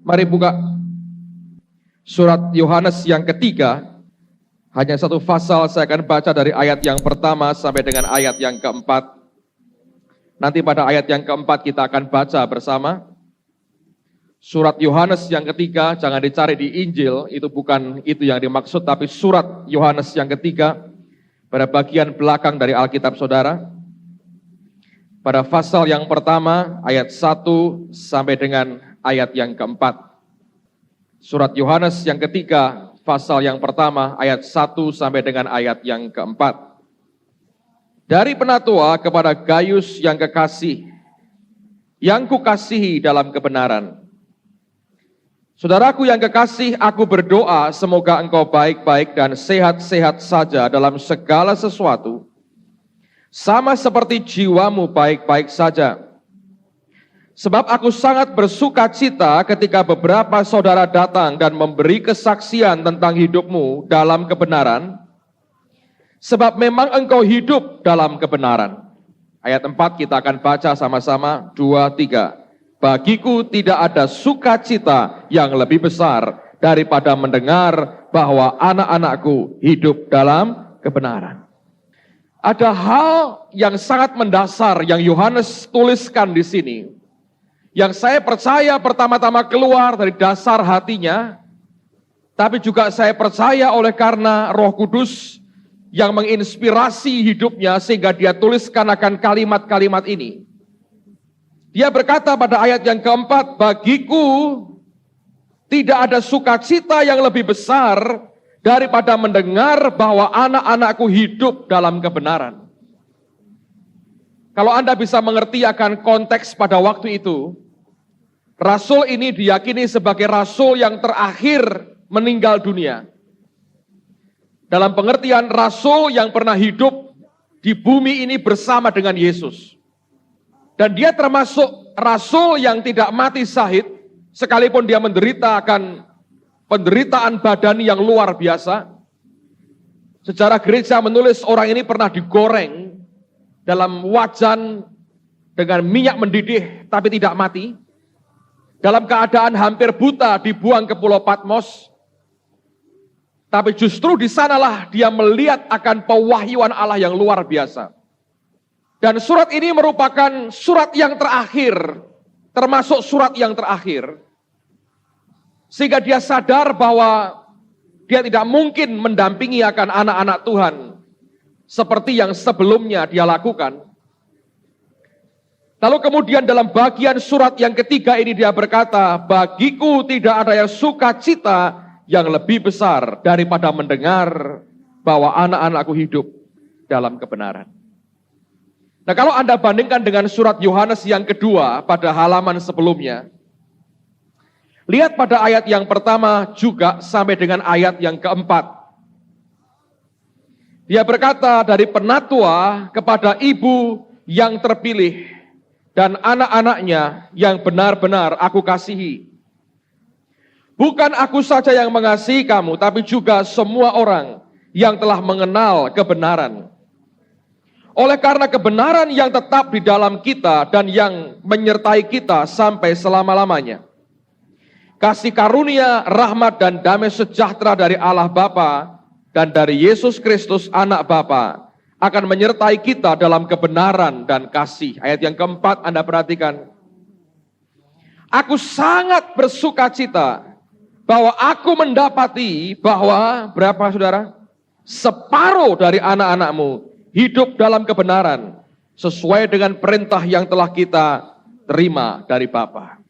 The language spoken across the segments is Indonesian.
Mari buka surat Yohanes yang ketiga. Hanya satu pasal, saya akan baca dari ayat yang pertama sampai dengan ayat yang keempat. Nanti pada ayat yang keempat kita akan baca bersama. Surat Yohanes yang ketiga, jangan dicari di Injil, itu bukan itu yang dimaksud, tapi surat Yohanes yang ketiga, pada bagian belakang dari Alkitab saudara. Pada pasal yang pertama, ayat 1 sampai dengan ayat yang keempat. Surat Yohanes yang ketiga, pasal yang pertama, ayat 1 sampai dengan ayat yang keempat. Dari penatua kepada Gaius yang kekasih, yang kukasihi dalam kebenaran. Saudaraku yang kekasih, aku berdoa semoga engkau baik-baik dan sehat-sehat saja dalam segala sesuatu, sama seperti jiwamu baik-baik saja. Sebab aku sangat bersuka cita ketika beberapa saudara datang dan memberi kesaksian tentang hidupmu dalam kebenaran, sebab memang engkau hidup dalam kebenaran. Ayat 4 kita akan baca sama-sama, 2, 3. Bagiku tidak ada sukacita yang lebih besar daripada mendengar bahwa anak-anakku hidup dalam kebenaran. Ada hal yang sangat mendasar yang Yohanes tuliskan di sini, yang saya percaya pertama-tama keluar dari dasar hatinya, tapi juga saya percaya oleh karena Roh Kudus yang menginspirasi hidupnya sehingga dia tuliskan akan kalimat-kalimat ini. Dia berkata pada ayat yang keempat, bagiku tidak ada sukacita yang lebih besar daripada mendengar bahwa anak-anakku hidup dalam kebenaran. Kalau Anda bisa mengerti akan konteks pada waktu itu, rasul ini diyakini sebagai rasul yang terakhir meninggal dunia. Dalam pengertian rasul yang pernah hidup di bumi ini bersama dengan Yesus. Dan dia termasuk rasul yang tidak mati syahid, sekalipun dia menderita akan penderitaan badani yang luar biasa. Sejarah gereja menulis orang ini pernah digoreng dalam wajan dengan minyak mendidih tapi tidak mati. Dalam keadaan hampir buta dibuang ke Pulau Patmos. Tapi justru di sanalah dia melihat akan pewahyuan Allah yang luar biasa. Dan surat ini merupakan surat yang terakhir, termasuk surat yang terakhir. Sehingga dia sadar bahwa dia tidak mungkin mendampingi akan anak-anak Tuhan seperti yang sebelumnya dia lakukan. Lalu kemudian dalam bagian surat yang ketiga ini dia berkata, bagiku tidak ada yang sukacita yang lebih besar daripada mendengar bahwa anak-anakku hidup dalam kebenaran. Nah, kalau Anda bandingkan dengan surat Yohanes yang kedua pada halaman sebelumnya, lihat pada ayat yang pertama juga sampai dengan ayat yang keempat. Dia berkata, dari penatua kepada ibu yang terpilih dan anak-anaknya yang benar-benar aku kasihi. Bukan aku saja yang mengasihi kamu, tapi juga semua orang yang telah mengenal kebenaran. Oleh karena kebenaran yang tetap di dalam kita dan yang menyertai kita sampai selama-lamanya. Kasih karunia, rahmat dan damai sejahtera dari Allah Bapa dan dari Yesus Kristus anak Bapa akan menyertai kita dalam kebenaran dan kasih. Ayat yang keempat Anda perhatikan. Aku sangat bersukacita bahwa aku mendapati bahwa, berapa saudara? Separuh dari anak-anakmu hidup dalam kebenaran, sesuai dengan perintah yang telah kita terima dari Bapa.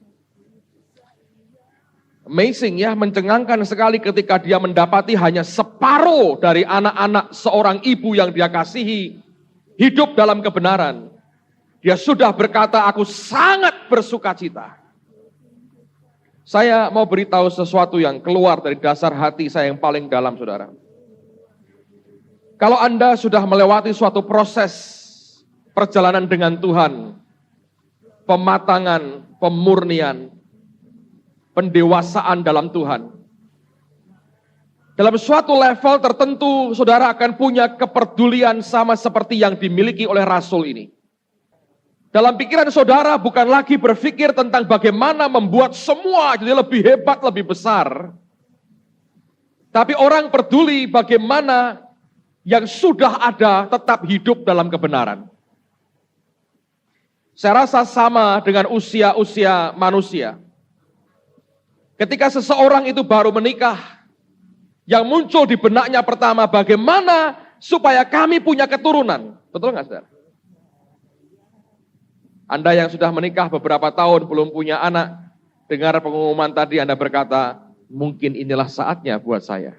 Amazing ya, mencengangkan sekali ketika dia mendapati hanya separuh dari anak-anak seorang ibu yang dia kasihi hidup dalam kebenaran. Dia sudah berkata, aku sangat bersukacita. Saya mau beritahu sesuatu yang keluar dari dasar hati saya yang paling dalam, saudara. Kalau Anda sudah melewati suatu proses perjalanan dengan Tuhan, pematangan, pemurnian, pendewasaan dalam Tuhan. Dalam suatu level tertentu, saudara akan punya kepedulian sama seperti yang dimiliki oleh rasul ini. Dalam pikiran saudara bukan lagi berpikir tentang bagaimana membuat semua jadi lebih hebat, lebih besar. Tapi orang peduli bagaimana yang sudah ada tetap hidup dalam kebenaran. Saya rasa sama dengan usia-usia manusia. Ketika seseorang itu baru menikah, yang muncul di benaknya pertama, bagaimana supaya kami punya keturunan. Betul nggak, saudara? Anda yang sudah menikah beberapa tahun belum punya anak, dengar pengumuman tadi Anda berkata, mungkin inilah saatnya buat saya.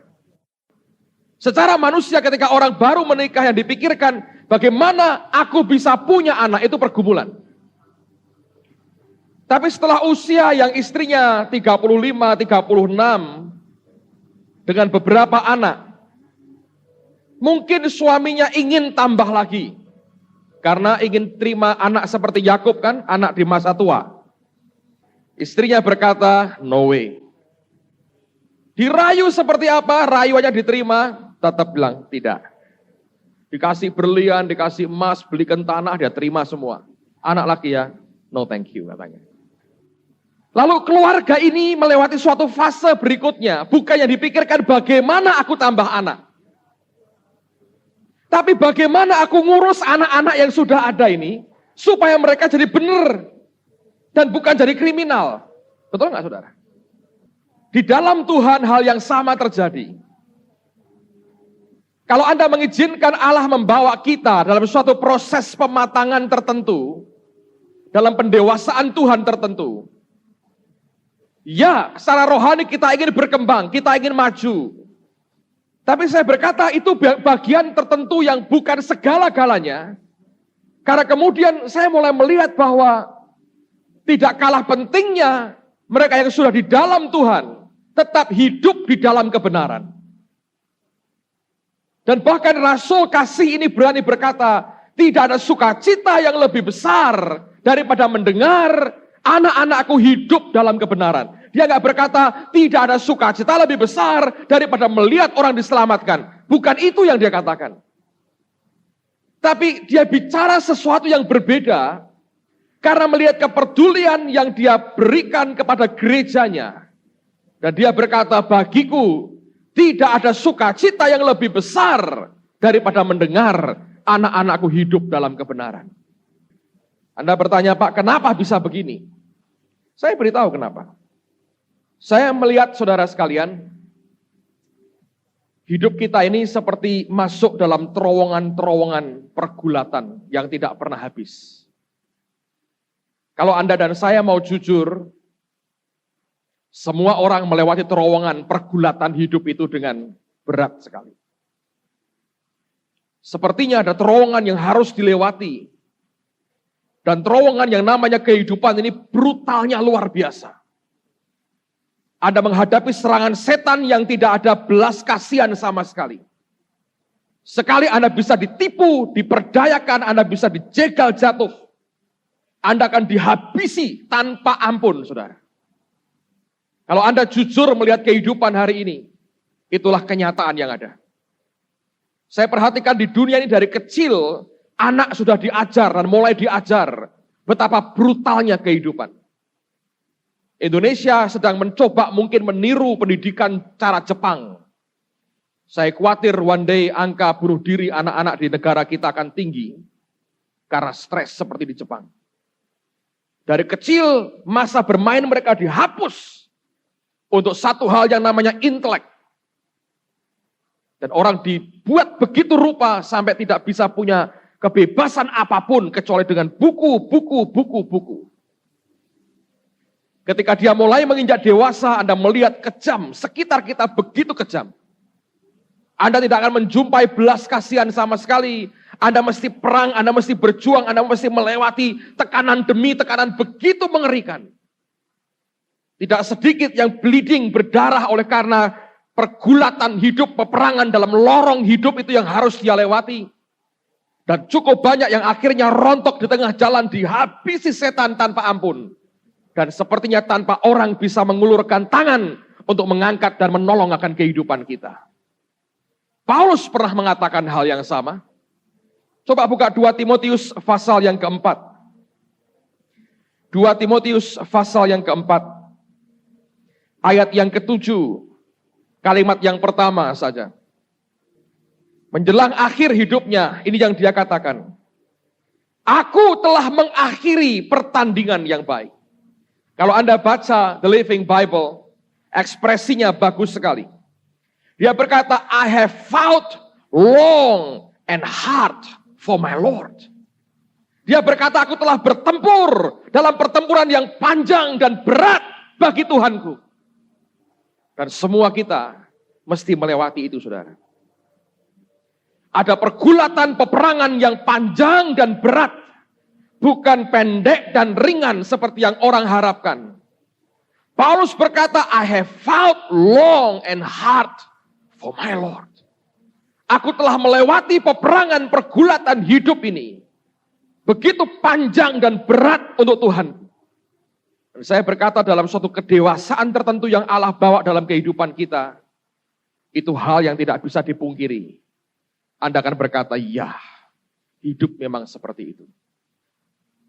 Secara manusia ketika orang baru menikah yang dipikirkan, bagaimana aku bisa punya anak, itu pergumulan. Tapi setelah usia yang istrinya 35, 36, dengan beberapa anak, mungkin suaminya ingin tambah lagi. Karena ingin terima anak seperti Yakub kan, anak di masa tua. Istrinya berkata, no way. Dirayu seperti apa, rayuannya diterima, tetap bilang tidak. Dikasih berlian, dikasih emas, belikan tanah, dia terima semua. Anak laki ya, no thank you katanya. Lalu keluarga ini melewati suatu fase berikutnya. Bukan yang dipikirkan bagaimana aku tambah anak. Tapi bagaimana aku ngurus anak-anak yang sudah ada ini, supaya mereka jadi benar, dan bukan jadi kriminal. Betul nggak, saudara? Di dalam Tuhan hal yang sama terjadi. Kalau Anda mengizinkan Allah membawa kita dalam suatu proses pematangan tertentu, dalam pendewasaan Tuhan tertentu, ya, secara rohani kita ingin berkembang, kita ingin maju. Tapi saya berkata itu bagian tertentu yang bukan segala-galanya. Karena kemudian saya mulai melihat bahwa tidak kalah pentingnya mereka yang sudah di dalam Tuhan tetap hidup di dalam kebenaran. Dan bahkan Rasul Kasih ini berani berkata, tidak ada sukacita yang lebih besar daripada mendengar anak-anakku hidup dalam kebenaran. Dia nggak berkata tidak ada sukacita lebih besar daripada melihat orang diselamatkan. Bukan itu yang dia katakan. Tapi dia bicara sesuatu yang berbeda karena melihat kepedulian yang dia berikan kepada gerejanya. Dan dia berkata, bagiku tidak ada sukacita yang lebih besar daripada mendengar anak-anakku hidup dalam kebenaran. Anda bertanya, Pak, kenapa bisa begini? Saya beritahu kenapa. Saya melihat saudara sekalian, hidup kita ini seperti masuk dalam terowongan-terowongan pergulatan yang tidak pernah habis. Kalau Anda dan saya mau jujur, semua orang melewati terowongan pergulatan hidup itu dengan berat sekali. Sepertinya ada terowongan yang harus dilewati. Dan terowongan yang namanya kehidupan ini brutalnya luar biasa. Anda menghadapi serangan setan yang tidak ada belas kasihan sama sekali. Sekali Anda bisa ditipu, diperdayakan, Anda bisa dijegal jatuh. Anda akan dihabisi tanpa ampun, saudara. Kalau Anda jujur melihat kehidupan hari ini, itulah kenyataan yang ada. Saya perhatikan di dunia ini dari kecil, anak sudah diajar dan mulai diajar betapa brutalnya kehidupan. Indonesia sedang mencoba mungkin meniru pendidikan cara Jepang. Saya khawatir one day angka bunuh diri anak-anak di negara kita akan tinggi karena stres seperti di Jepang. Dari kecil masa bermain mereka dihapus untuk satu hal yang namanya intelek. Dan orang dibuat begitu rupa sampai tidak bisa punya kebebasan apapun kecuali dengan buku. Ketika dia mulai menginjak dewasa, Anda melihat kejam, sekitar kita begitu kejam. Anda tidak akan menjumpai belas kasihan sama sekali. Anda mesti perang, Anda mesti berjuang, Anda mesti melewati tekanan demi tekanan begitu mengerikan. Tidak sedikit yang bleeding, berdarah oleh karena pergulatan hidup, peperangan dalam lorong hidup itu yang harus dia lewati. Dan cukup banyak yang akhirnya rontok di tengah jalan, dihabisi setan tanpa ampun. Dan sepertinya tanpa orang bisa mengulurkan tangan untuk mengangkat dan menolong akan kehidupan kita. Paulus pernah mengatakan hal yang sama. Coba buka 2 Timotius pasal yang keempat. 2 Timotius pasal yang keempat, ayat yang ke-7, kalimat yang pertama saja. Menjelang akhir hidupnya, ini yang dia katakan. Aku telah mengakhiri pertandingan yang baik. Kalau Anda baca The Living Bible, ekspresinya bagus sekali. Dia berkata, I have fought long and hard for my Lord. Dia berkata, aku telah bertempur dalam pertempuran yang panjang dan berat bagi Tuhanku. Dan semua kita mesti melewati itu, saudara. Ada pergulatan peperangan yang panjang dan berat. Bukan pendek dan ringan seperti yang orang harapkan. Paulus berkata, I have fought long and hard for my Lord. Aku telah melewati peperangan pergulatan hidup ini. Begitu panjang dan berat untuk Tuhan. Dan saya berkata dalam suatu kedewasaan tertentu yang Allah bawa dalam kehidupan kita. Itu hal yang tidak bisa dipungkiri. Anda akan berkata, ya, hidup memang seperti itu.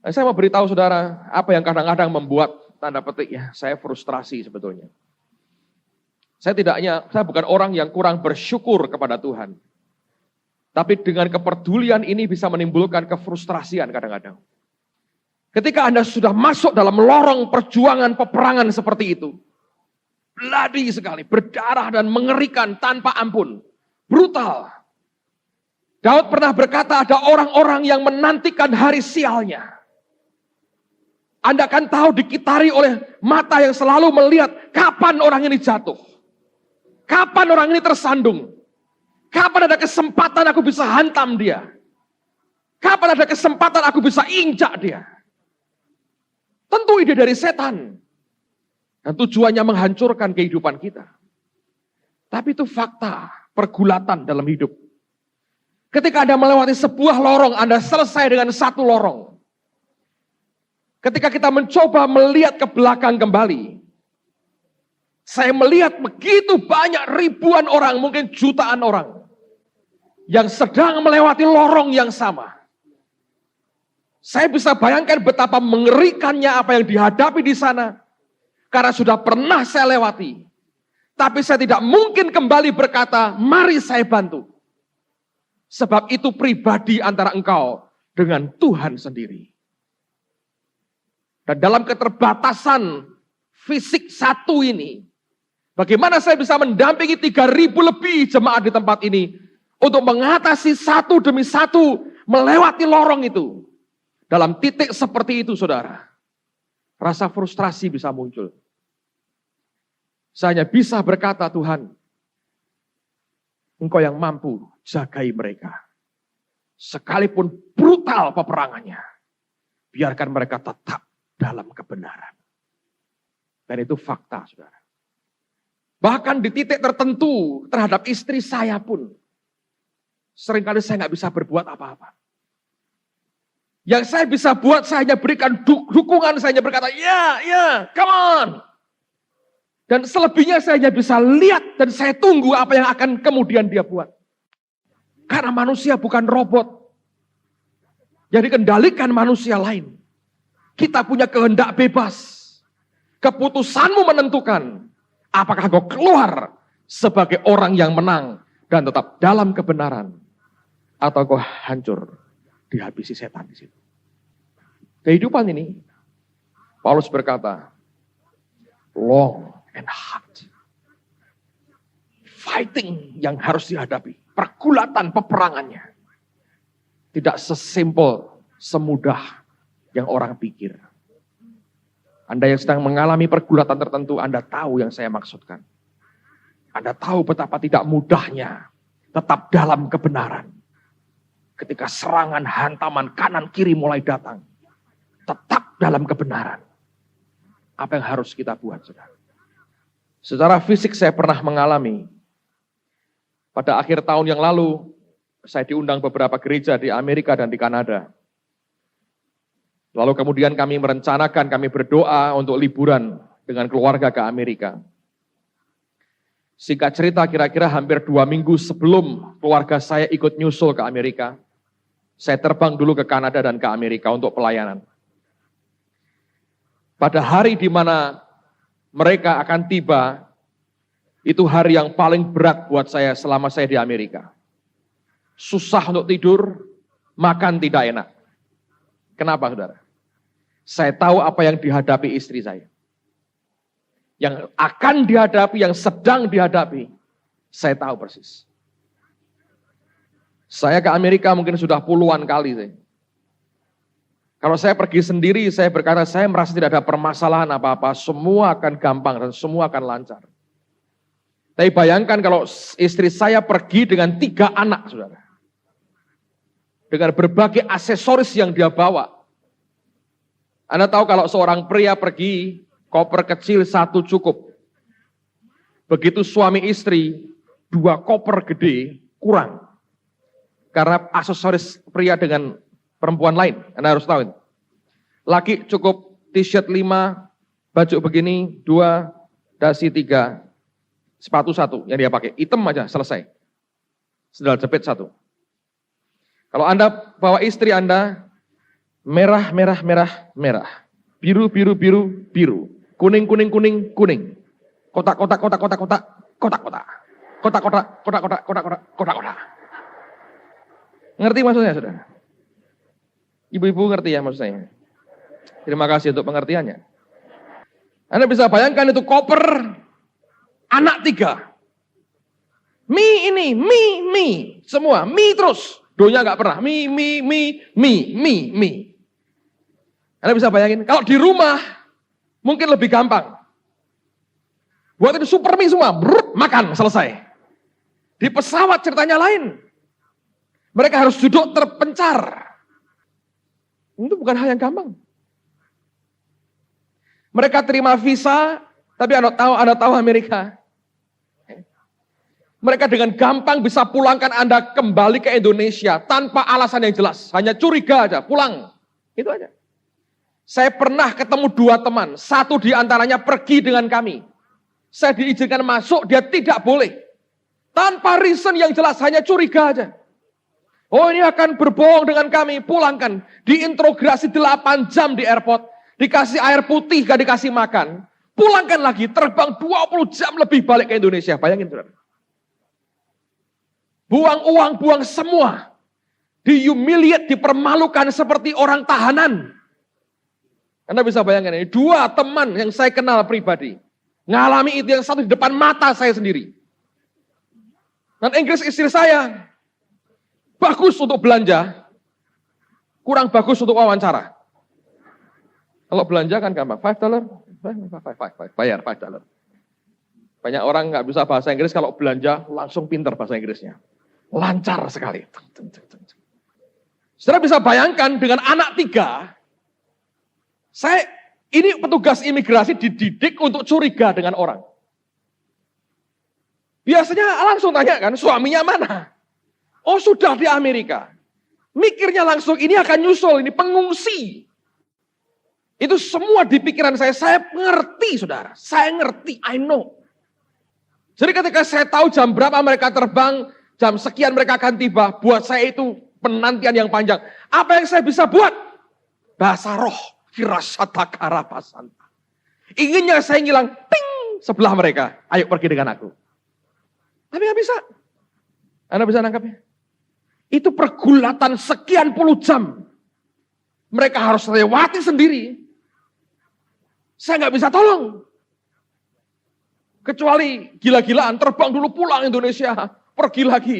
Nah, saya mau beritahu saudara, apa yang kadang-kadang membuat tanda petik ya, saya frustrasi sebetulnya. Saya bukan orang yang kurang bersyukur kepada Tuhan. Tapi dengan kepedulian ini bisa menimbulkan kefrustrasian kadang-kadang. Ketika Anda sudah masuk dalam lorong perjuangan peperangan seperti itu, bloody sekali, berdarah dan mengerikan tanpa ampun, brutal. Daud pernah berkata ada orang-orang yang menantikan hari sialnya. Anda akan tahu dikitari oleh mata yang selalu melihat kapan orang ini jatuh. Kapan orang ini tersandung. Kapan ada kesempatan aku bisa hantam dia. Kapan ada kesempatan aku bisa injak dia. Tentu ide dari setan. Dan tujuannya menghancurkan kehidupan kita. Tapi itu fakta pergulatan dalam hidup. Ketika Anda melewati sebuah lorong, Anda selesai dengan satu lorong. Ketika kita mencoba melihat ke belakang kembali, saya melihat begitu banyak ribuan orang, mungkin jutaan orang, yang sedang melewati lorong yang sama. Saya bisa bayangkan betapa mengerikannya apa yang dihadapi di sana, karena sudah pernah saya lewati. Tapi saya tidak mungkin kembali berkata, mari saya bantu. Sebab itu pribadi antara engkau dengan Tuhan sendiri. Dan dalam keterbatasan fisik satu ini, bagaimana saya bisa mendampingi 3.000 lebih jemaat di tempat ini untuk mengatasi satu demi satu melewati lorong itu. Dalam titik seperti itu, saudara, rasa frustrasi bisa muncul. Saya hanya bisa berkata, Tuhan, Engkau yang mampu jagai mereka. Sekalipun brutal peperangannya, biarkan mereka tetap dalam kebenaran. Dan itu fakta, saudara. Bahkan di titik tertentu terhadap istri saya pun, seringkali saya nggak bisa berbuat apa-apa. Yang saya bisa buat, saya hanya berikan dukungan, saya hanya berkata, ya, come on. Dan selebihnya saya hanya bisa lihat dan saya tunggu apa yang akan kemudian dia buat. Karena manusia bukan robot. Yang dikendalikan manusia lain. Kita punya kehendak bebas. Keputusanmu menentukan apakah kau keluar sebagai orang yang menang dan tetap dalam kebenaran, atau kau hancur dihabisi setan di situ. Kehidupan ini, Paulus berkata, long and hard. Fighting yang harus dihadapi, pergulatan peperangannya. Tidak sesimpel, semudah yang orang pikir. Anda yang sedang mengalami pergulatan tertentu, Anda tahu yang saya maksudkan. Anda tahu betapa tidak mudahnya tetap dalam kebenaran. Ketika serangan, hantaman, kanan kiri mulai datang. Tetap dalam kebenaran. Apa yang harus kita buat, saudara? Secara fisik saya pernah mengalami. Pada akhir tahun yang lalu, saya diundang beberapa gereja di Amerika dan di Kanada. Lalu kemudian kami merencanakan, kami berdoa untuk liburan dengan keluarga ke Amerika. Singkat cerita, kira-kira hampir 2 minggu sebelum keluarga saya ikut nyusul ke Amerika, saya terbang dulu ke Kanada dan ke Amerika untuk pelayanan. pada hari di mana mereka akan tiba, itu hari yang paling berat buat saya selama saya di Amerika. Susah untuk tidur, makan tidak enak. Kenapa, saudara? Saya tahu apa yang dihadapi istri saya. Yang akan dihadapi, yang sedang dihadapi, saya tahu persis. Saya ke Amerika mungkin sudah puluhan kali. Kalau saya pergi sendiri, saya berkata, saya merasa tidak ada permasalahan apa-apa, semua akan gampang dan semua akan lancar. Tapi bayangkan kalau istri saya pergi dengan 3 anak, saudara. Dengan berbagai aksesoris yang dia bawa. Anda tahu kalau seorang pria pergi, koper kecil 1 cukup. Begitu suami istri, 2 koper gede kurang. Karena aksesoris pria dengan perempuan lain, Anda harus tahu. Laki cukup t-shirt 5, baju begini 2, dasi 3, sepatu 1 yang dia pakai. Hitam aja, selesai. Sendal jepit 1. Kalau Anda bawa istri Anda, merah, merah, merah, merah. Biru, biru, biru, biru. Kuning, kuning, kuning, kuning. Kotak, kotak, kotak, kotak, kotak, kotak, kotak. Kotak, kotak, kotak, kotak, kotak, kotak, kotak, kotak. Ngerti maksudnya, saudara? Ibu-ibu ngerti ya maksud saya? Terima kasih untuk pengertiannya. Anda bisa bayangkan itu koper anak 3. Mie ini, mie. Semua, mie terus. Donya nggak pernah. Mie. Anda bisa bayangin, kalau di rumah mungkin lebih gampang. Buat itu super mie semua, makan, selesai. Di pesawat ceritanya lain. Mereka harus duduk terpencar. Itu bukan hal yang gampang. Mereka terima visa, tapi Anda tahu Amerika. Mereka dengan gampang bisa pulangkan Anda kembali ke Indonesia tanpa alasan yang jelas. Hanya curiga aja, pulang. Itu aja. Saya pernah ketemu 2 teman. 1 di antaranya pergi dengan kami. Saya diizinkan masuk, dia tidak boleh. Tanpa reason yang jelas, hanya curiga aja. Oh, ini akan berbohong dengan kami, pulangkan. Diintrogasi 8 jam di airport. Dikasih air putih, gak dikasih makan. Pulangkan lagi, terbang 20 jam lebih balik ke Indonesia. Bayangin, saudara. Buang uang, buang semua. Dihumiliate, dipermalukan seperti orang tahanan. Anda bisa bayangkan ini, 2 teman yang saya kenal pribadi. Ngalami itu, yang satu di depan mata saya sendiri. Dan Inggris istri saya, bagus untuk belanja, kurang bagus untuk wawancara. Kalau belanja kan gampang, $5, bayar $5. Banyak orang nggak bisa bahasa Inggris, kalau belanja langsung pinter bahasa Inggrisnya. Lancar sekali. Saudara bisa bayangkan dengan anak 3, ini petugas imigrasi dididik untuk curiga dengan orang. Biasanya langsung tanya kan, suaminya mana? Oh, sudah di Amerika. Mikirnya langsung, ini akan nyusul, ini pengungsi. Itu semua di pikiran saya ngerti, saudara. Saya ngerti, I know. Jadi ketika saya tahu jam berapa mereka terbang, jam sekian mereka akan tiba, buat saya itu penantian yang panjang. Apa yang saya bisa buat? Bahasa roh, firasataka pasanta. Inginnya saya ngilang, ting, sebelah mereka. Ayo pergi dengan aku. Tapi nggak bisa. Anda bisa nangkapnya? Itu pergulatan sekian puluh jam. Mereka harus lewati sendiri. Saya nggak bisa tolong. Kecuali gila-gilaan, terbang dulu pulang Indonesia, pergi lagi.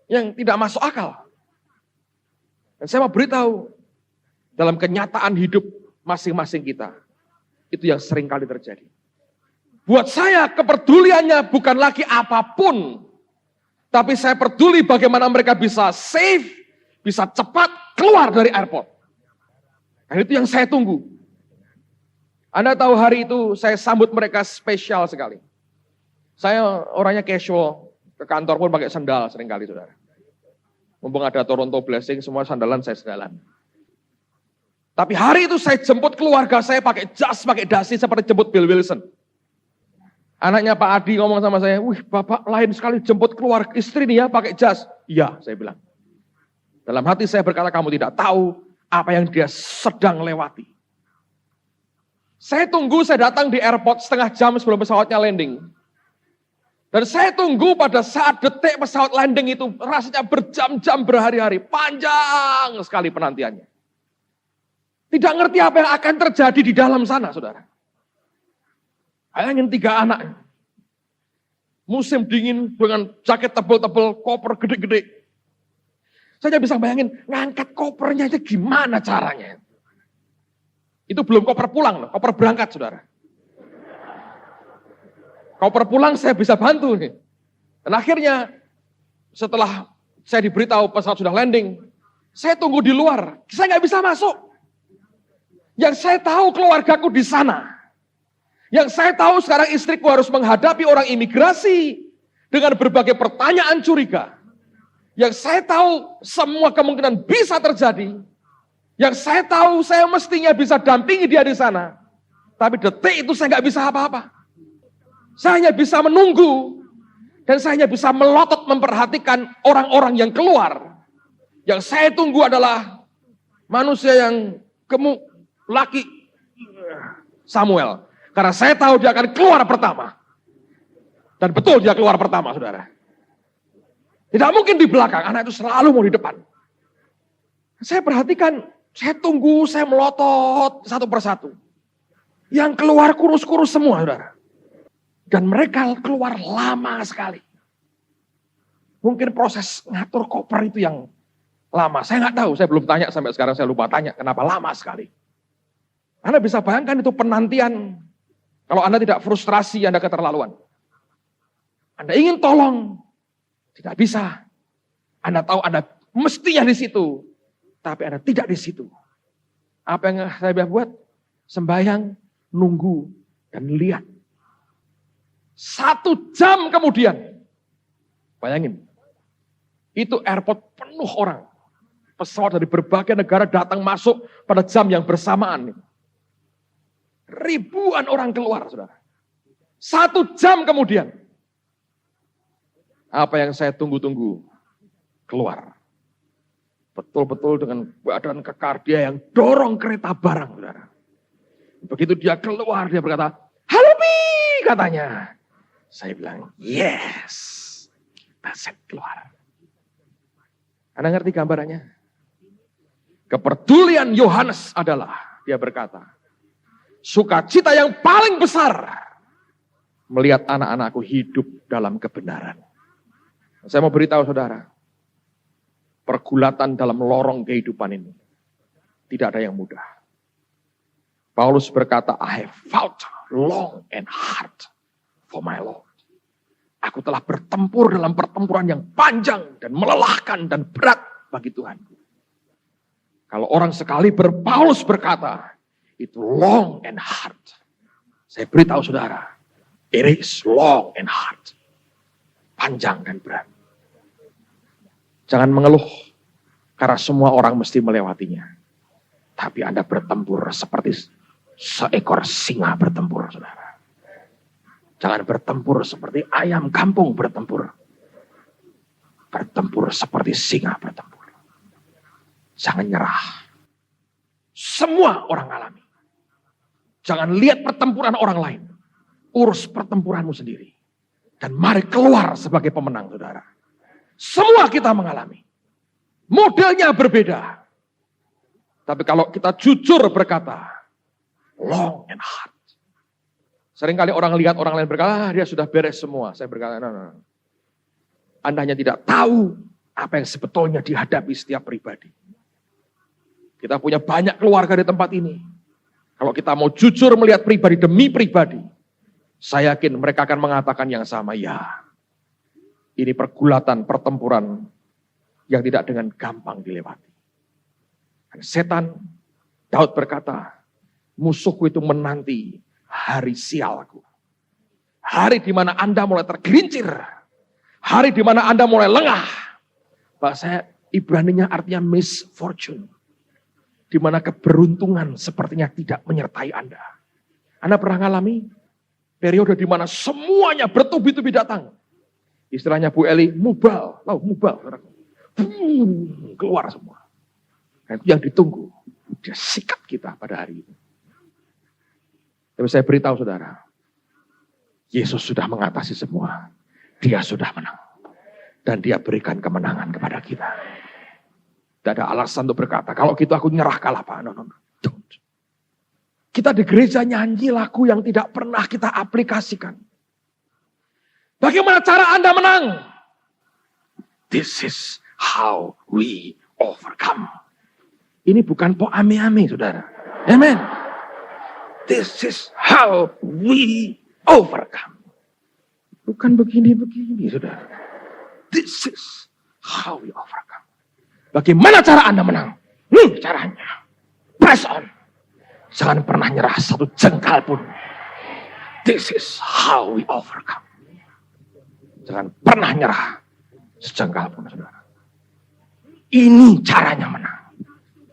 Yang tidak masuk akal. Dan saya mau beritahu, dalam kenyataan hidup masing-masing kita, itu yang sering kali terjadi. Buat saya kepeduliannya bukan lagi apapun, tapi saya peduli bagaimana mereka bisa safe, bisa cepat keluar dari airport. Dan itu yang saya tunggu. Anda tahu hari itu saya sambut mereka spesial sekali. Saya orangnya casual, ke kantor pun pakai sandal seringkali, saudara. Mumpung ada Toronto Blessing, semua sandalan saya sandalan. Tapi hari itu saya jemput keluarga saya pakai jas, pakai dasi seperti jemput Bill Wilson. Anaknya Pak Adi ngomong sama saya, wih bapak lain sekali jemput keluar istri nih ya pakai jas. Iya, saya bilang. Dalam hati saya berkata, kamu tidak tahu apa yang dia sedang lewati. Saya datang di airport setengah jam sebelum pesawatnya landing. Dan saya tunggu pada saat detik pesawat landing itu rasanya berjam-jam, berhari-hari. Panjang sekali penantiannya. Tidak ngerti apa yang akan terjadi di dalam sana, saudara. Bayangin 3 anak. Musim dingin dengan jaket tebal-tebal, koper gede-gede. Saya bisa bayangin ngangkat kopernya aja gimana caranya. Itu belum koper pulang loh, koper berangkat, saudara. Koper pulang saya bisa bantu nih. Dan akhirnya setelah saya diberitahu pesawat sudah landing, saya tunggu di luar. Saya nggak bisa masuk. Yang saya tahu keluargaku di sana. Yang saya tahu sekarang istriku harus menghadapi orang imigrasi dengan berbagai pertanyaan curiga. Yang saya tahu semua kemungkinan bisa terjadi. Yang saya tahu saya mestinya bisa dampingi dia di sana. Tapi detik itu saya nggak bisa apa-apa. Saya hanya bisa menunggu. Dan saya hanya bisa melotot memperhatikan orang-orang yang keluar. Yang saya tunggu adalah manusia yang gemuk, laki Samuel. Karena saya tahu dia akan keluar pertama. Dan betul dia keluar pertama, saudara. Tidak mungkin di belakang, anak itu selalu mau di depan. Saya perhatikan, saya tunggu, saya melotot satu persatu. Yang keluar kurus-kurus semua, saudara. Dan mereka keluar lama sekali. Mungkin proses ngatur koper itu yang lama. Saya nggak tahu, saya belum tanya sampai sekarang, saya lupa tanya kenapa lama sekali. Anda bisa bayangkan itu penantian. Kalau Anda tidak frustrasi, Anda keterlaluan. Anda ingin tolong, tidak bisa. Anda tahu Anda mestinya di situ, tapi Anda tidak di situ. Apa yang saya buat? Sembayang, nunggu, dan lihat. 1 jam kemudian, bayangin, itu airport penuh orang. Pesawat dari berbagai negara datang masuk pada jam yang bersamaan. Ribuan orang keluar, saudara. 1 jam kemudian, apa yang saya tunggu-tunggu keluar. Betul-betul dengan badan kekar dia yang dorong kereta barang, saudara. Begitu dia keluar, dia berkata, "Halo Pi," katanya. Saya bilang, "Yes." Nah, saya keluar. Anda ngerti gambarannya? Kepedulian Yohanes adalah, dia berkata, sukacita yang paling besar melihat anak-anakku hidup dalam kebenaran. Saya mau beritahu saudara, pergulatan dalam lorong kehidupan ini tidak ada yang mudah. Paulus berkata, "I have fought long and hard for my Lord." Aku telah bertempur dalam pertempuran yang panjang dan melelahkan dan berat bagi Tuhan. Kalau orang sekali Paulus berkata, itu long and hard. Saya beritahu saudara, it is long and hard. Panjang dan berat. Jangan mengeluh, karena semua orang mesti melewatinya. Tapi Anda bertempur seperti seekor singa bertempur, saudara. Jangan bertempur seperti ayam kampung bertempur. Bertempur seperti singa bertempur. Jangan nyerah. Semua orang alami. Jangan lihat pertempuran orang lain. Urus pertempuranmu sendiri. Dan mari keluar sebagai pemenang, saudara. Semua kita mengalami. Modelnya berbeda. Tapi kalau kita jujur berkata, long and hard. Seringkali orang lihat orang lain berkata, dia sudah beres semua. Saya berkata, no. Anda hanya tidak tahu apa yang sebetulnya dihadapi setiap pribadi. Kita punya banyak keluarga di tempat ini. Kalau kita mau jujur melihat pribadi demi pribadi, saya yakin mereka akan mengatakan yang sama, ya. Ini pergulatan, pertempuran yang tidak dengan gampang dilewati. Dan setan, Daud berkata, musuhku itu menanti hari sialku. Hari di mana Anda mulai tergelincir. Hari di mana Anda mulai lengah. Bahasa Ibraninya artinya misfortune. Di mana keberuntungan sepertinya tidak menyertai Anda. Anda pernah mengalami periode di mana semuanya bertubi-tubi datang. Istilahnya Bu Eli, mubal. Mubal. Keluar semua. Dan itu yang ditunggu. Dia sikat kita pada hari ini. Tapi saya beritahu saudara, Yesus sudah mengatasi semua. Dia sudah menang. Dan dia berikan kemenangan kepada kita. Tidak ada alasan untuk berkata, kalau gitu aku nyerah kalah Pak. No. Don't. Kita di gereja nyanyi lagu yang tidak pernah kita aplikasikan. Bagaimana cara Anda menang? This is how we overcome. Ini bukan po ame-ame, saudara. Amen. This is how we overcome. Bukan begini-begini, saudara. This is how we overcome. Bagaimana cara Anda menang? Caranya. Press on. Jangan pernah nyerah satu jengkal pun. This is how we overcome. Jangan pernah nyerah sejengkal pun, saudara. Ini caranya menang.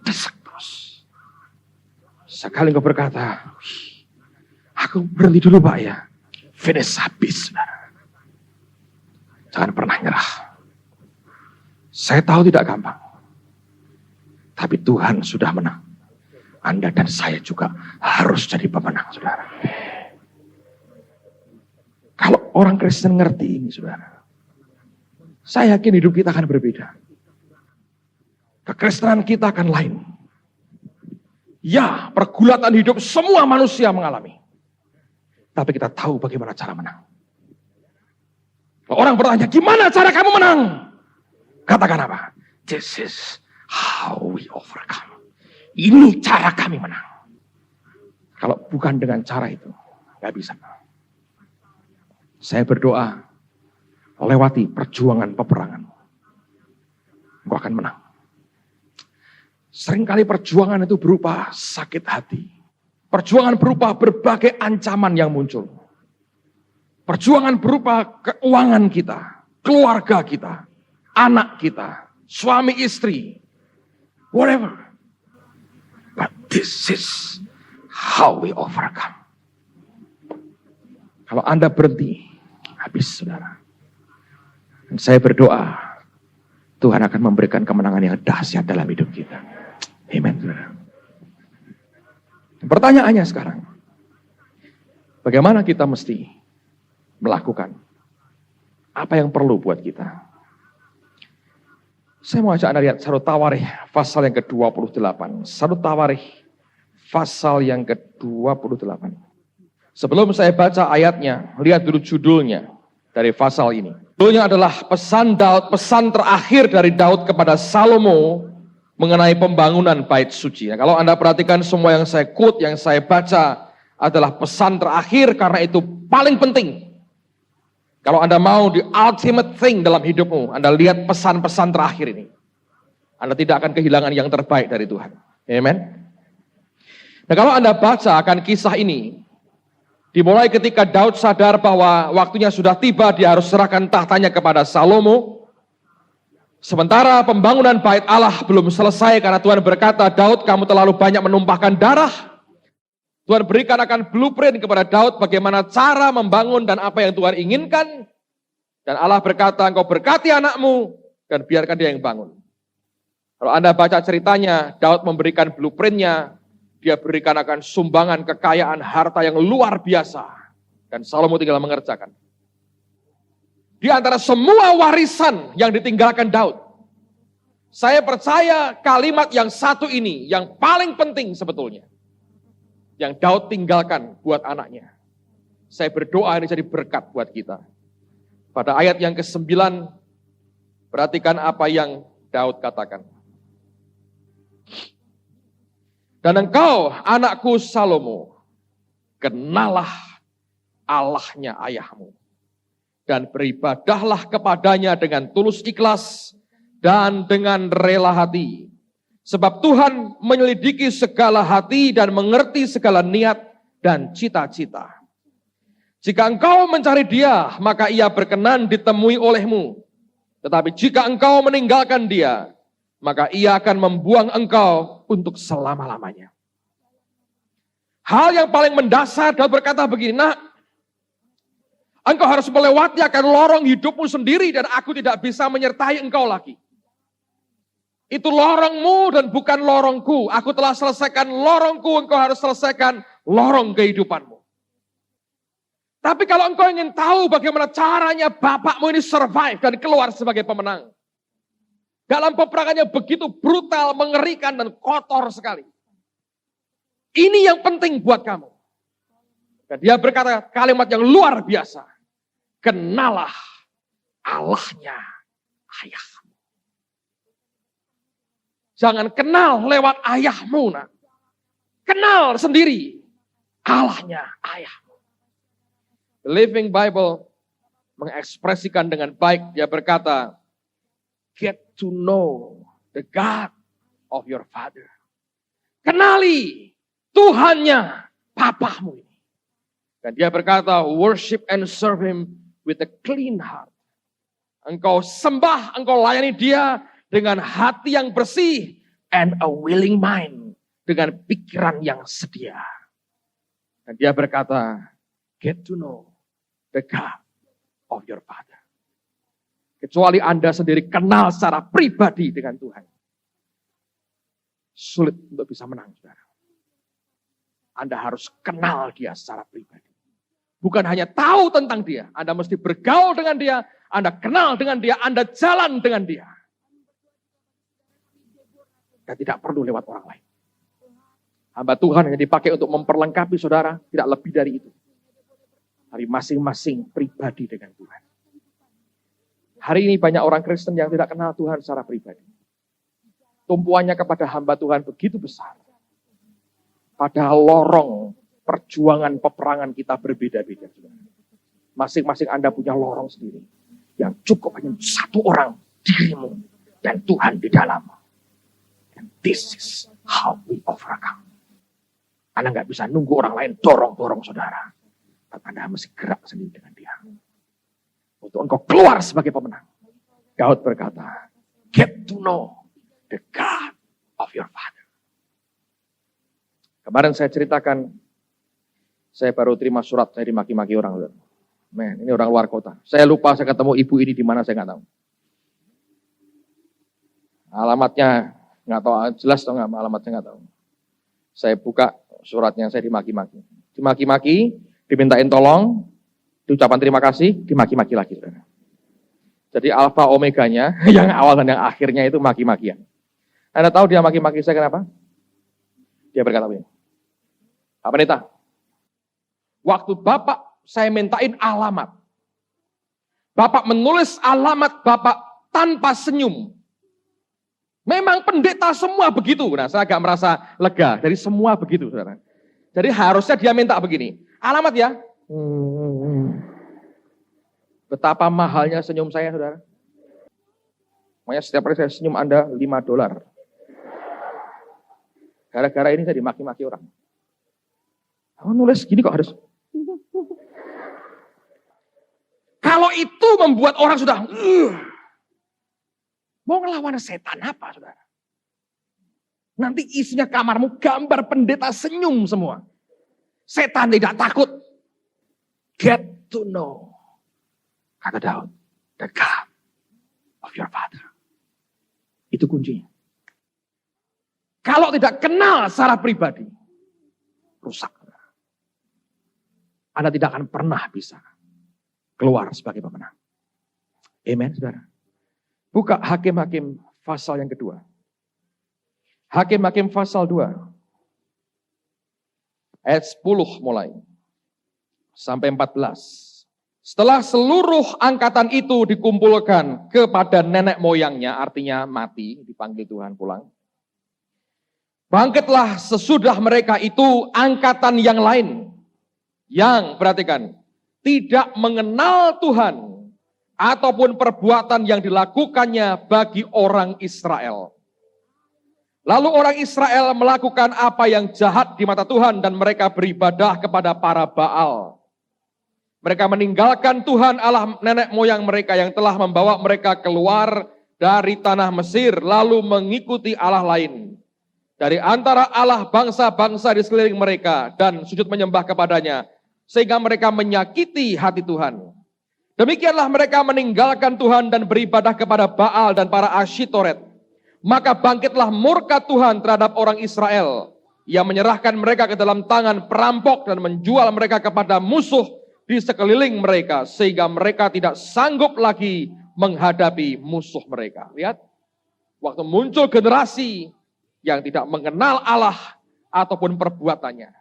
Desak terus. Sekali engkau berkata, aku berhenti dulu Pak ya. Finish habis, saudara. Jangan pernah nyerah. Saya tahu tidak gampang. Tapi Tuhan sudah menang. Anda dan saya juga harus jadi pemenang, saudara. Kalau orang Kristen ngerti ini, saudara. Saya yakin hidup kita akan berbeda. Kekristenan kita akan lain. Ya, pergulatan hidup semua manusia mengalami. Tapi kita tahu bagaimana cara menang. Kalau orang bertanya, gimana cara kamu menang? Katakan apa? This is how we overcome. Ini cara kami menang. Kalau bukan dengan cara itu, gak bisa. Saya berdoa, lewati perjuangan peperangan. Engkau akan menang. Seringkali perjuangan itu berupa sakit hati. Perjuangan berupa berbagai ancaman yang muncul. Perjuangan berupa keuangan kita, keluarga kita, anak kita, suami istri, whatever. But this is how we overcome. Kalau Anda berhenti, habis saudara. Dan saya berdoa, Tuhan akan memberikan kemenangan yang dahsyat dalam hidup kita. Amen, saudara. Pertanyaannya sekarang, bagaimana kita mesti melakukan apa yang perlu buat kita? Saya mau ajak Anda lihat Sarut Tawarikh pasal yang ke-28. Sarut Tawarikh pasal yang ke-28. Sebelum saya baca ayatnya, lihat dulu judulnya dari pasal ini. Judulnya adalah pesan Daud, pesan terakhir dari Daud kepada Salomo mengenai pembangunan bait suci. Nah, kalau Anda perhatikan semua yang saya quote, yang saya baca adalah pesan terakhir karena itu paling penting. Kalau Anda mau the ultimate thing dalam hidupmu, Anda lihat pesan-pesan terakhir ini. Anda tidak akan kehilangan yang terbaik dari Tuhan. Amen. Nah, kalau Anda baca akan kisah ini, dimulai ketika Daud sadar bahwa waktunya sudah tiba, dia harus serahkan tahtanya kepada Salomo. Sementara pembangunan bait Allah belum selesai karena Tuhan berkata, Daud, kamu terlalu banyak menumpahkan darah. Tuhan berikan akan blueprint kepada Daud bagaimana cara membangun dan apa yang Tuhan inginkan. Dan Allah berkata, engkau berkati anakmu dan biarkan dia yang bangun. Kalau Anda baca ceritanya, Daud memberikan blueprintnya. Dia berikan akan sumbangan kekayaan harta yang luar biasa. Dan Salomo tinggal mengerjakan. Di antara semua warisan yang ditinggalkan Daud, saya percaya kalimat yang satu ini yang paling penting sebetulnya. Yang Daud tinggalkan buat anaknya. Saya berdoa ini jadi berkat buat kita. Pada ayat yang ke-9, perhatikan apa yang Daud katakan. Dan engkau, anakku Salomo, kenalah Allahnya ayahmu. Dan beribadahlah kepadanya dengan tulus ikhlas dan dengan rela hati. Sebab Tuhan menyelidiki segala hati dan mengerti segala niat dan cita-cita. Jika engkau mencari dia, maka ia berkenan ditemui olehmu. Tetapi jika engkau meninggalkan dia, maka ia akan membuang engkau untuk selama-lamanya. Hal yang paling mendasar, Daud berkata begini, nak, engkau harus melewati akan lorong hidupmu sendiri dan aku tidak bisa menyertai engkau lagi. Itu lorongmu dan bukan lorongku. Aku telah selesaikan lorongku, engkau harus selesaikan lorong kehidupanmu. Tapi kalau engkau ingin tahu bagaimana caranya bapakmu ini survive dan keluar sebagai pemenang. Dalam peperangannya begitu brutal, mengerikan, dan kotor sekali. Ini yang penting buat kamu. Dan dia berkata kalimat yang luar biasa. Kenalah Allahnya ayahmu. Jangan kenal lewat ayahmu. Nak. Kenal sendiri Allahnya ayahmu. The Living Bible mengekspresikan dengan baik. Dia berkata, get to know the God of your father. Kenali Tuhannya papamu ini. Dan dia berkata, worship and serve him with a clean heart. Engkau sembah, engkau layani dia dengan hati yang bersih and a willing mind. Dengan pikiran yang sedia. Dan dia berkata, get to know the God of your father. Kecuali Anda sendiri kenal secara pribadi dengan Tuhan. Sulit untuk bisa menang, saudara. Anda harus kenal dia secara pribadi. Bukan hanya tahu tentang dia. Anda mesti bergaul dengan dia. Anda kenal dengan dia. Anda jalan dengan dia. Dan tidak perlu lewat orang lain. Hamba Tuhan hanya dipakai untuk memperlengkapi saudara. Tidak lebih dari itu. Dari masing-masing pribadi dengan Tuhan. Hari ini banyak orang Kristen yang tidak kenal Tuhan secara pribadi. Tumpuannya kepada hamba Tuhan begitu besar. Padahal lorong perjuangan peperangan kita berbeda-beda. Masing-masing Anda punya lorong sendiri. Yang cukup hanya satu orang, dirimu dan Tuhan di dalam. And this is how we overcome. Anda nggak bisa nunggu orang lain dorong-dorong saudara. Anda mesti gerak sendiri dengan dia. Untuk engkau keluar sebagai pemenang. Daud berkata, get to know the God of your father. Kemarin saya ceritakan, saya baru terima surat, saya dimaki-maki orang. Men, ini orang luar kota. Saya lupa saya ketemu ibu ini di mana, saya nggak tahu. Alamatnya nggak tahu, jelas atau nggak, alamatnya nggak tahu. Saya buka suratnya, saya dimaki-maki. Dimaki-maki, dimintain tolong, diucapkan terima kasih, dimaki-maki lagi. Saudara. Jadi alfa omeganya, yang awal dan yang akhirnya itu maki-makian. Anda tahu dia maki-maki saya kenapa? Dia berkata begini, Pak Pendeta, waktu Bapak saya mintain alamat, Bapak menulis alamat Bapak tanpa senyum. Memang pendeta semua begitu. Nah, saya agak merasa lega. Dari semua begitu, saudara. Jadi harusnya dia minta begini. Alamat ya. Betapa mahalnya senyum saya, saudara. Makanya setiap kali saya senyum Anda $5. Gara-gara ini saya dimaki-maki orang. Kamu nulis gini kok harus. Kalau itu membuat orang sudah mau ngelawan setan apa, saudara? Nanti isinya kamarmu gambar pendeta senyum semua. Setan tidak takut. Get to know, kata Daud, the God of your father. Itu kuncinya. Kalau tidak kenal secara pribadi, rusak. Anda tidak akan pernah bisa keluar sebagai pemenang. Amen, saudara. Buka Hakim-Hakim pasal yang kedua. Hakim-Hakim pasal 2. Ayat 10 mulai. Sampai 14. Setelah seluruh angkatan itu dikumpulkan kepada nenek moyangnya, artinya mati, dipanggil Tuhan pulang. Bangkitlah sesudah mereka itu angkatan yang lain. Yang, perhatikan, tidak mengenal Tuhan. Ataupun perbuatan yang dilakukannya bagi orang Israel. Lalu orang Israel melakukan apa yang jahat di mata Tuhan dan mereka beribadah kepada para Baal. Mereka meninggalkan Tuhan Allah nenek moyang mereka yang telah membawa mereka keluar dari tanah Mesir lalu mengikuti Allah lain. Dari antara Allah bangsa-bangsa di sekeliling mereka dan sujud menyembah kepadanya sehingga mereka menyakiti hati Tuhan. Demikianlah mereka meninggalkan Tuhan dan beribadah kepada Baal dan para Asyitoret. Maka bangkitlah murka Tuhan terhadap orang Israel. Ia menyerahkan mereka ke dalam tangan perampok dan menjual mereka kepada musuh di sekeliling mereka sehingga mereka tidak sanggup lagi menghadapi musuh mereka. Lihat, waktu muncul generasi yang tidak mengenal Allah ataupun perbuatannya,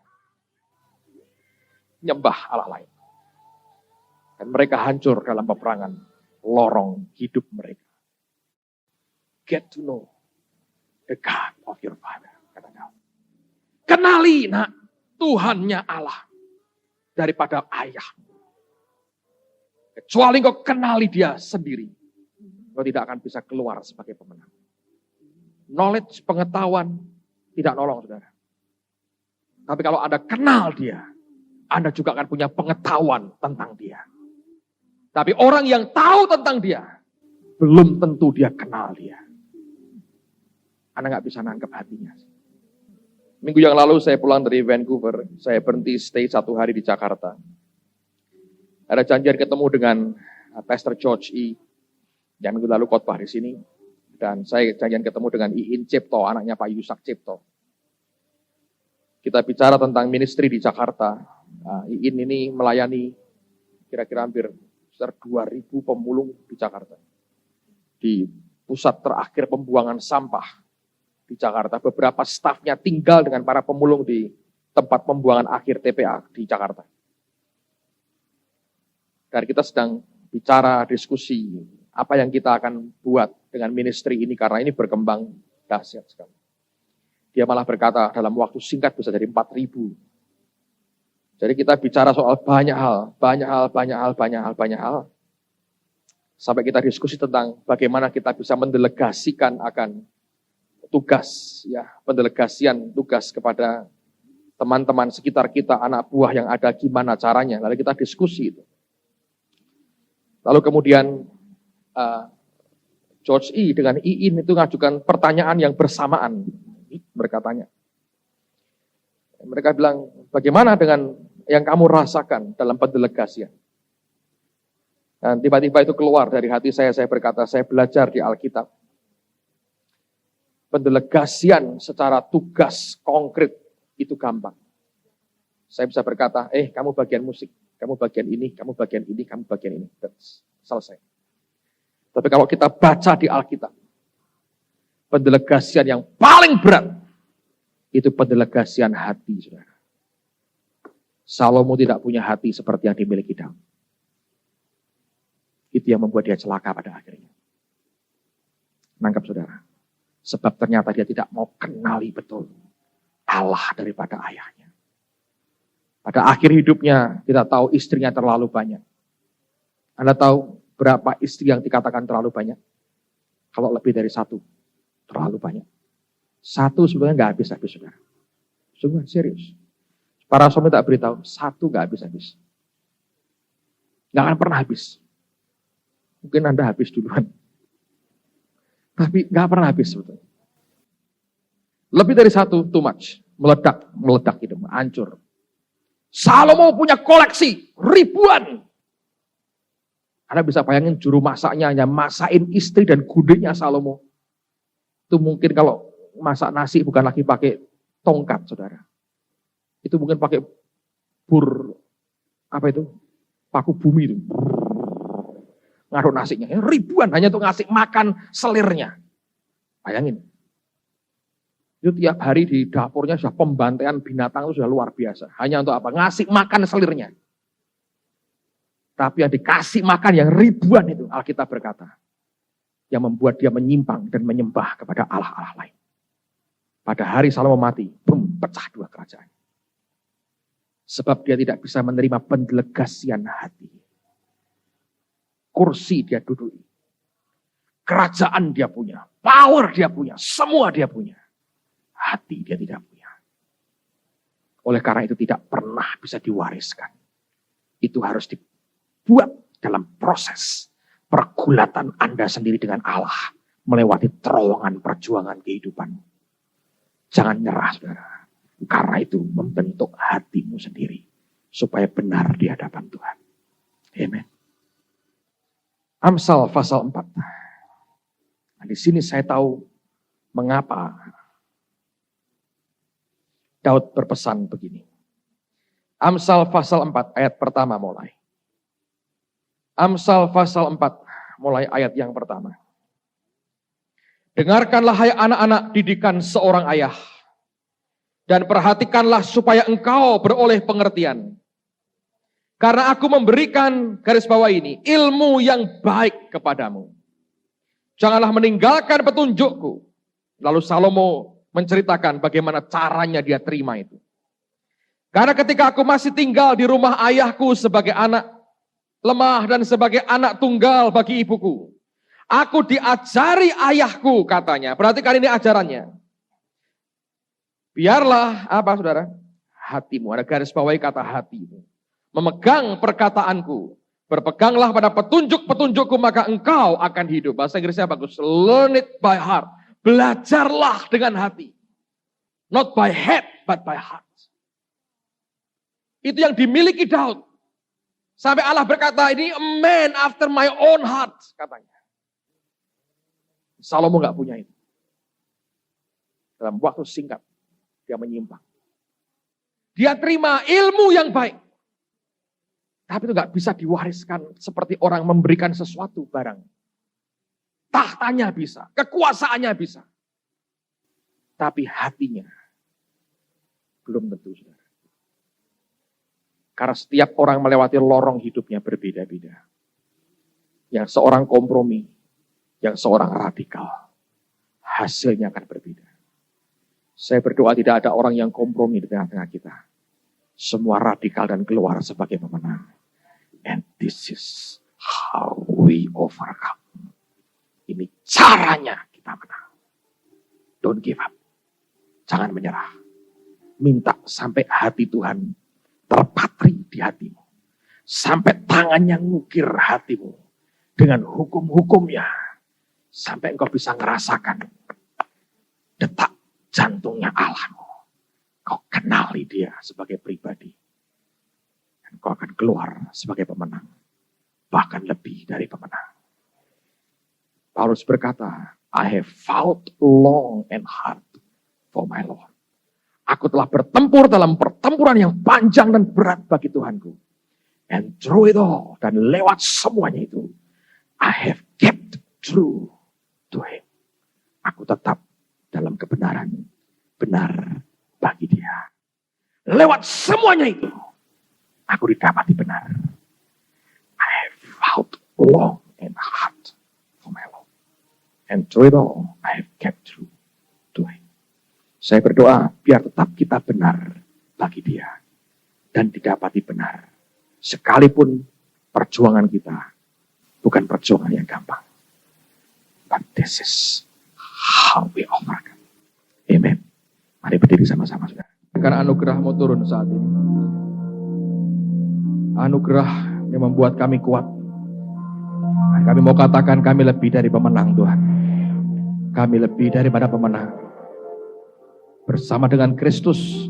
nyembah Allah lain. Dan mereka hancur dalam peperangan lorong hidup mereka. Get to know the God of your father. Kenali nak Tuhannya Allah daripada ayah. Kecuali engkau kenali dia sendiri, engkau tidak akan bisa keluar sebagai pemenang. Knowledge, pengetahuan tidak nolong, saudara. Tapi kalau Anda kenal dia, Anda juga akan punya pengetahuan tentang dia. Tapi orang yang tahu tentang dia, belum tentu dia kenal dia. Anda nggak bisa nangkep hatinya. Minggu yang lalu saya pulang dari Vancouver, saya berhenti stay 1 hari di Jakarta. Ada janjian ketemu dengan Pastor George E. yang minggu lalu khotbah di sini. Dan saya janjian ketemu dengan Iin Cipto, anaknya Pak Yusak Cipto. Kita bicara tentang ministry di Jakarta. Iin ini melayani kira-kira hampir sekitar 2.000 pemulung di Jakarta. Di pusat terakhir pembuangan sampah di Jakarta. Beberapa stafnya tinggal dengan para pemulung di tempat pembuangan akhir TPA di Jakarta. Dan kita sedang bicara, diskusi, apa yang kita akan buat dengan ministry ini, karena ini berkembang dahsyat sekali. Dia malah berkata dalam waktu singkat bisa jadi 4.000. Jadi kita bicara soal banyak hal. Sampai kita diskusi tentang bagaimana kita bisa mendelegasikan akan tugas, ya, pendelegasian tugas kepada teman-teman sekitar kita, anak buah yang ada, gimana caranya. Lalu kita diskusi itu. Lalu kemudian George E. dengan Iin itu ngajukan pertanyaan yang bersamaan. Mereka tanya. Mereka bilang, bagaimana dengan yang kamu rasakan dalam pendelegasian? Dan tiba-tiba itu keluar dari hati saya berkata, saya belajar di Alkitab. Pendelegasian secara tugas konkret itu gampang. Saya bisa berkata, kamu bagian musik, kamu bagian ini, kamu bagian ini, kamu bagian ini. Selesai. Tapi kalau kita baca di Alkitab, pendelegasian yang paling berat, itu pendelegasian hati, saudara. Salomo tidak punya hati seperti yang dimiliki Daud. Itu yang membuat dia celaka pada akhirnya. Nangkap, saudara. Sebab ternyata dia tidak mau kenali betul Allah daripada ayahnya. Pada akhir hidupnya, kita tahu istrinya terlalu banyak. Anda tahu berapa istri yang dikatakan terlalu banyak? Kalau lebih dari 1, terlalu banyak. 1 sebenarnya nggak habis-habis, saudara. Sungguh serius. Para suami tak beritahu, 1 nggak habis-habis. Nggak akan pernah habis. Mungkin Anda habis duluan. Tapi nggak pernah habis sebetulnya. Lebih dari 1, too much. Meledak gitu, hancur. Salomo punya koleksi ribuan. Anda bisa bayangin juru masaknya hanya masakin istri dan gudegnya Salomo. Itu mungkin kalau masak nasi bukan lagi pakai tongkat, saudara. Itu mungkin pakai paku bumi itu. Ngaruh nasinya, ribuan hanya untuk ngasih makan selirnya. Bayangin. Itu tiap hari di dapurnya sudah pembantaian binatang itu sudah luar biasa. Hanya untuk apa? Ngasih makan selirnya. Tapi yang dikasih makan yang ribuan itu, Alkitab berkata, yang membuat dia menyimpang dan menyembah kepada Allah-Allah lain. Pada hari Salomo mati, pecah 2 kerajaan. Sebab dia tidak bisa menerima pendelegasian hati. Kursi dia duduki. Kerajaan dia punya. Power dia punya. Semua dia punya. Hati dia tidak punya. Oleh karena itu tidak pernah bisa diwariskan. Itu harus dibuat dalam proses pergulatan Anda sendiri dengan Allah. Melewati terowongan perjuangan kehidupan. Jangan nyerah, saudara. Karena itu membentuk hatimu sendiri. Supaya benar di hadapan Tuhan. Amen. Amsal pasal 4. Nah, di sini saya tahu mengapa Daud berpesan begini. Amsal pasal 4 ayat pertama mulai. Amsal pasal 4 mulai ayat yang pertama. Dengarkanlah hai anak-anak didikan seorang ayah, dan perhatikanlah supaya engkau beroleh pengertian. Karena aku memberikan, garis bawah ini, ilmu yang baik kepadamu. Janganlah meninggalkan petunjukku. Lalu Salomo menceritakan bagaimana caranya dia terima itu. Karena ketika aku masih tinggal di rumah ayahku sebagai anak lemah dan sebagai anak tunggal bagi ibuku, aku diajari ayahku, katanya. Perhatikan ini ajarannya. Biarlah, apa saudara? Hatimu, ada garis bawahi kata hati. Memegang perkataanku. Berpeganglah pada petunjuk-petunjukku, maka engkau akan hidup. Bahasa Inggrisnya bagus. Learn it by heart. Belajarlah dengan hati. Not by head, but by heart. Itu yang dimiliki Daud. Sampai Allah berkata, ini a man after my own heart, katanya. Salomo gak punya itu. Dalam waktu singkat, dia menyimpang. Dia terima ilmu yang baik. Tapi itu gak bisa diwariskan seperti orang memberikan sesuatu barang. Tahtanya bisa, kekuasaannya bisa. Tapi hatinya belum tentu, saudara. Karena setiap orang melewati lorong hidupnya berbeda-beda. Yang seorang kompromi, yang seorang radikal, hasilnya akan berbeda. Saya berdoa tidak ada orang yang kompromi di tengah-tengah kita. Semua radikal dan keluar sebagai pemenang. And this is how we overcome. Ini caranya kita menang. Don't give up. Jangan menyerah. Minta sampai hati Tuhan terpatri di hatimu. Sampai tangannya ngukir hatimu dengan hukum-hukumnya. Sampai engkau bisa ngerasakan detak jantungnya Allahmu. Kau kenali dia sebagai pribadi. Dan kau akan keluar sebagai pemenang. Bahkan lebih dari pemenang. Paulus berkata, I have fought long and hard for my Lord. Aku telah bertempur dalam pertempuran yang panjang dan berat bagi Tuhanku. And through it all, dan lewat semuanya itu, I have kept true to Him. Aku tetap dalam kebenaran, benar bagi Dia. Lewat semuanya itu, aku didapati benar. I have fought long and hard for my Lord. And through it all, I have kept true to Him. Saya berdoa biar tetap kita benar bagi Dia. Dan didapati benar. Sekalipun perjuangan kita bukan perjuangan yang gampang. But this is how we overcome. Amen. Mari berdiri sama-sama, saudara. Karena anugerah-Mu turun saat ini. Anugerah yang membuat kami kuat. Kami mau katakan kami lebih dari pemenang, Tuhan. Kami lebih daripada pemenang. Bersama dengan Kristus,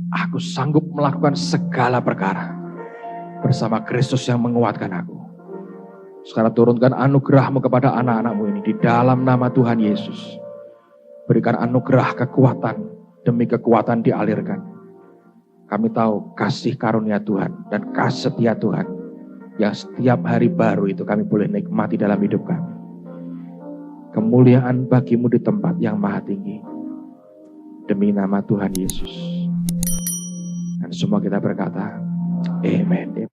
aku sanggup melakukan segala perkara. Bersama Kristus yang menguatkan aku. Sekarang turunkan anugerah-Mu kepada anak-anak-Mu ini di dalam nama Tuhan Yesus. Berikan anugerah kekuatan demi kekuatan dialirkan. Kami tahu kasih karunia Tuhan dan kasih setia Tuhan yang setiap hari baru itu kami boleh nikmati dalam hidup kami. Kemuliaan bagi-Mu di tempat yang maha tinggi. Demi nama Tuhan Yesus. Dan semua kita berkata, Amen.